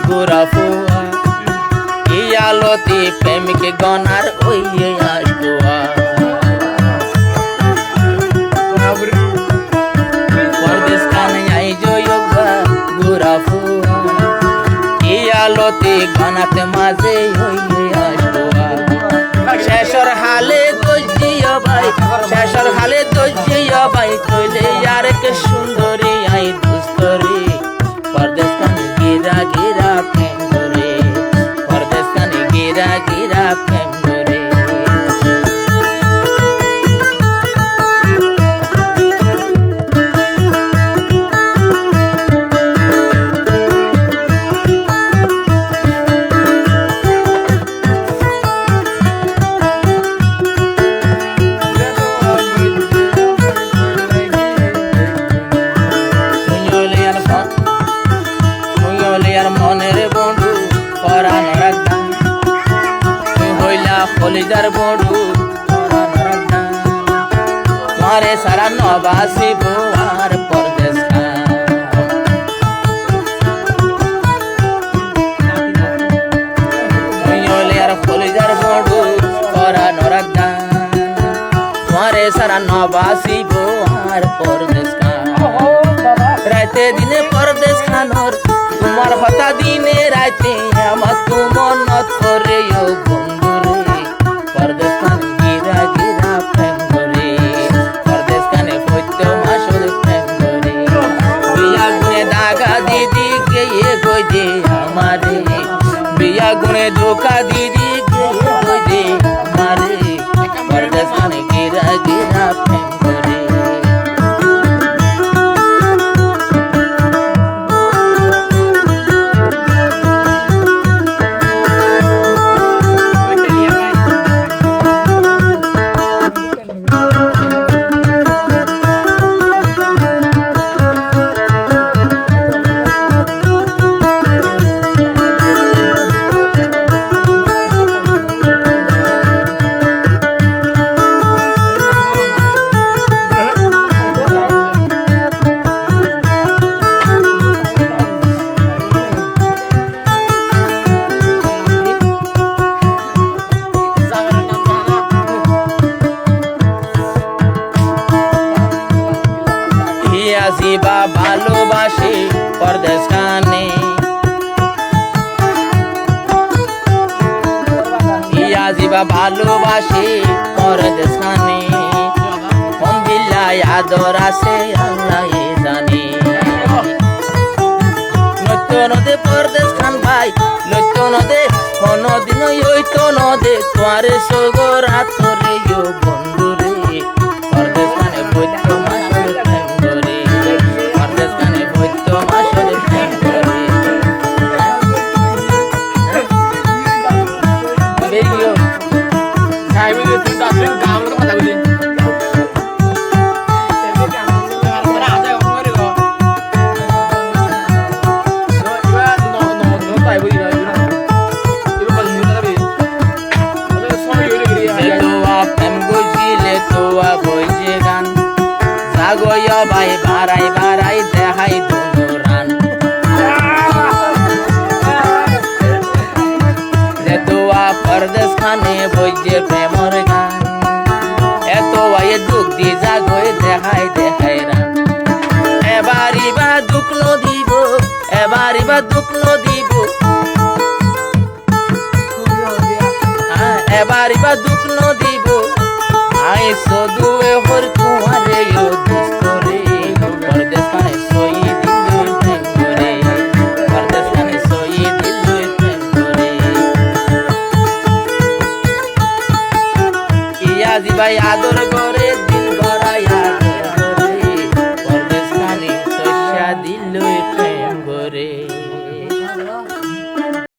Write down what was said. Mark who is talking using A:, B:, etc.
A: গোরা ফুয়া ইয়ালতি প্রেমিক গনার ওই আসবুয়া পরদেশ কানে আই জয়গা গোরা ফুয়া ইয়ালতি গনাতে মাঝে ওই আসবুয়া শেষর হালে দোজিয়া ভাই শেষর হালে দোজিয়া ভাই তৈলে আর কে সুন্দরী আই দুস্তরি পরদেশ কানে গিরা গিরা প্রেম করে পরদেশ কানে গিরা গিরা প্রেম করে মনের বন্ধু পরাণ রাখা তুই হইলা কলিজার বন্ধু পরাণ রাখা তোমারে সারা নবাসিব আর পরদেশ তুই হইলে আর কলিজার বন্ধু পরাণ রাখা তোমারে সারা নবাসিব আর পরদেশ রাতে দিনে পরদেশ খানোর তোমার হতা দিনে রাতে আমার তু মনত করে বন্ধুরে পরদেশ কানে গিরা গিরা প্রেম করে পরদেশ কানে পৈত্য মাসর প্রেম করে বিয়া গুনে দাগা দিদি গিয়ে গজে আমারে বিয়া গুনে ধোকা দিদি গিয়ে গজে আমারে পরদেশ কানে গিরা গিরা প্রেম করে আসিবা ভালোবাসে পরদেশ খানে আসিবা ভালোবাসে পরদেশ খানে কোন দিল্লায় আদর আছে আল্লাহ জানে নৈত্য নদে পরদেশ খান ভাই নৈত্য নদে কোনদিন ওইতো নদে তোয়ারে সগর আতরে বন্ধুরে পরদেশ খানে বৈত্য মাসের প্রেম করে পরদেশ খানে বৈত্য মাসের প্রেম করে বেরিও সাইবে তুই তাসিন গাম কথা বলি গয়া ভাই বাড়াই বাড়াই দেখাই দুনো রান যেতুয়া পরদেশ খানে বইজে প্রেমর গান এত আয়ে দুঃখ দি জাগই দেখাই দেখাই রান এবারই বা দুঃখ নদিব এবারই বা দুঃখ নদিব এবারই বা দুঃখ নদিব আই সদুয়ে হর কুমারে দুস্তরে পরদেশ কানে সই দিল প্রেম করে পরদেশ কানে সই দিল প্রেম করে ইয়া জি ভাই আদর করে